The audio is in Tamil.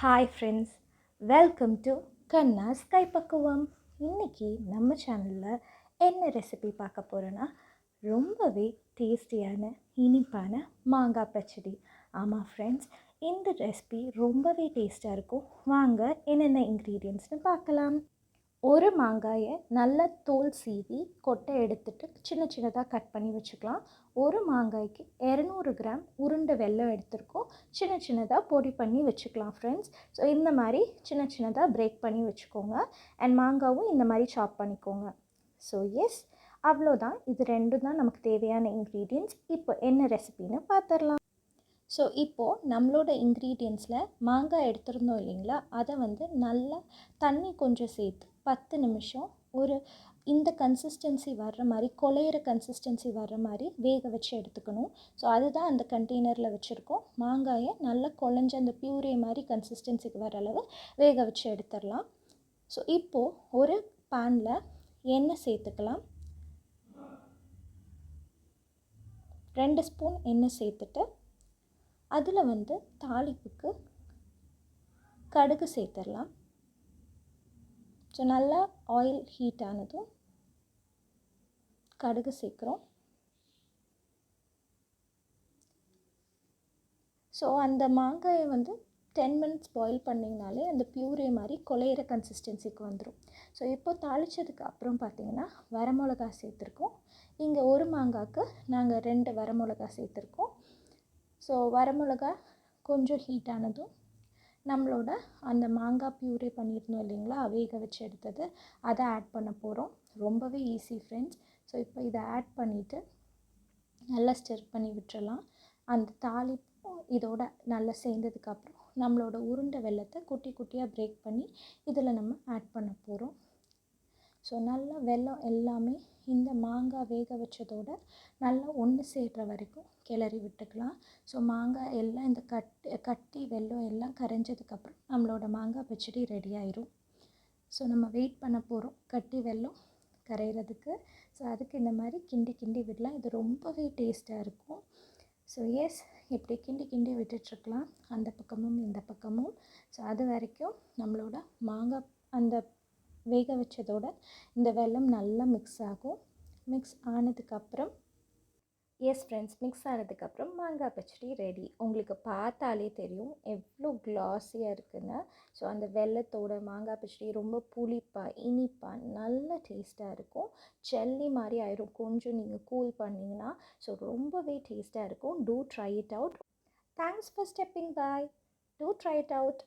ஹாய் ஃப்ரெண்ட்ஸ், வெல்கம் டு கண்ணாஸ் கைப்பக்குவம். இன்றைக்கி நம்ம சேனலில் என்ன ரெசிபி பார்க்க போகிறோன்னா, ரொம்பவே டேஸ்டியான இனிப்பான மாங்காய் பச்சடி. ஆமாம் ஃப்ரெண்ட்ஸ், இந்த ரெசிபி ரொம்பவே டேஸ்ட்டாக இருக்கும். வாங்க என்னென்ன இன்க்ரீடியன்ட்ஸ்னு பார்க்கலாம். ஒரு மாங்காயை நல்லா தோல் சீவி கொட்டை எடுத்துட்டு சின்ன சின்னதாக கட் பண்ணி வச்சுக்கலாம். ஒரு மாங்காய்க்கு 200 கிராம் உருண்டை வெல்லம் எடுத்துருக்கோம். சின்ன சின்னதாக பொடி பண்ணி வச்சுக்கலாம் ஃப்ரெண்ட்ஸ். ஸோ இந்த மாதிரி சின்ன சின்னதாக பிரேக் பண்ணி வச்சுக்கோங்க. அண்ட் மாங்காவும் இந்த மாதிரி சாப் பண்ணிக்கோங்க. ஸோ எஸ், அவ்வளோதான். இது ரெண்டும் தான் நமக்கு தேவையான இன்க்ரீடியன்ட்ஸ். இப்போ என்ன ரெசிபின்னு பார்த்துடலாம். ஸோ இப்போது நம்மளோட இன்க்ரீடியன்ட்ஸில் மாங்காய் எடுத்துருந்தோம் இல்லைங்களா, அதை நல்லா தண்ணி கொஞ்சம் சேர்த்து 10 நிமிஷம் இந்த கன்சிஸ்டன்சி வர்ற மாதிரி, குழையிற கன்சிஸ்டன்சி வர்ற மாதிரி வேக வச்சு எடுத்துக்கணும். ஸோ அதுதான் அந்த கண்டெய்னரில் வச்சுருக்கோம். மாங்காயை நல்லா குழஞ்ச அந்த பியூரே மாதிரி கன்சிஸ்டன்சிக்கு வர அளவு வேக வச்சு எடுத்துடலாம். ஸோ இப்போது ஒரு பேனில் எண்ணெய் சேர்த்துக்கலாம். 2 ஸ்பூன் எண்ணெய் சேர்த்துட்டு அதில் தாளிப்புக்கு கடுகு சேர்த்துடலாம். ஸோ நல்லா ஆயில் ஹீட் ஆனதும் கடுகு சேர்க்குறோம். ஸோ அந்த மாங்காயை 10 மினிட்ஸ் பாயில் பண்ணிங்கனாலே அந்த பியூரே மாதிரி குழையிற கன்சிஸ்டன்சிக்கு வந்துடும். ஸோ இப்போ தாளித்ததுக்கு அப்புறம் பார்த்திங்கன்னா வரமிளகா சேர்த்துருக்கோம். இங்கே ஒரு மாங்காய்க்கு நாங்கள் 2 வரமிளகா சேர்த்துருக்கோம். ஸோ வரமிளகா கொஞ்சம் ஹீட் ஆனதும் நம்மளோட அந்த மாங்காய் பியூரே பண்ணியிருந்தோம் இல்லைங்களா, வேக வச்சு எடுத்தது, அதை ஆட் பண்ண போகிறோம். ரொம்பவே ஈஸி ஃப்ரெண்ட்ஸ். ஸோ இப்போ இதை ஆட் பண்ணிவிட்டு நல்லா ஸ்டிர் பண்ணி விட்டுறலாம். அந்த தாளிப்பும் இதோட நல்லா சேர்ந்ததுக்கப்புறம் நம்மளோட உருண்டை வெல்லத்தை குட்டி குட்டியாக பிரேக் பண்ணி இதில் நம்ம ஆட் பண்ண போகிறோம். ஸோ நல்லா வெல்லம் எல்லாமே இந்த மாங்காய் வேக வச்சதோடு நல்லா ஒன்று சேர்கிற வரைக்கும் கிளறி விட்டுக்கலாம். ஸோ மாங்காய் எல்லாம் இந்த கட்டி வெல்லம் எல்லாம் கரைஞ்சதுக்கப்புறம் நம்மளோட மாங்காய் பச்சடி ரெடி ஆயிரும். ஸோ நம்ம வெயிட் பண்ண போகிறோம் கட்டி வெல்லம் கரைகிறதுக்கு. ஸோ அதுக்கு இந்த மாதிரி கிண்டி கிண்டி விடலாம். இது ரொம்பவே டேஸ்ட்டாக இருக்கும். ஸோ எஸ், இப்படி கிண்டி கிண்டி விட்டுட்ருக்கலாம், அந்த பக்கமும் இந்த பக்கமும். ஸோ அது வரைக்கும் நம்மளோட மாங்காய் அந்த வேக வச்சதோட இந்த வெல்லம் நல்லா மிக்ஸ் ஆகும். மிக்ஸ் ஆனதுக்கப்புறம் எஸ் ஃப்ரெண்ட்ஸ், மிக்ஸ் ஆனதுக்கப்புறம் மாங்காய் பச்சடி ரெடி. உங்களுக்கு பார்த்தாலே தெரியும் எவ்வளோ க்ளாஸியாக இருக்குன்னு. ஸோ அந்த வெல்லத்தோட மாங்காய் பச்சடி ரொம்ப புளிப்பாக இனிப்பாக நல்ல டேஸ்ட்டாக இருக்கும். ஜெல்லி மாதிரி ஆயிரும் கொஞ்சம் நீங்கள் கூல் பண்ணிங்கன்னா. ஸோ ரொம்பவே டேஸ்ட்டாக இருக்கும். Do try it out. Thanks for stepping by. Do try it out.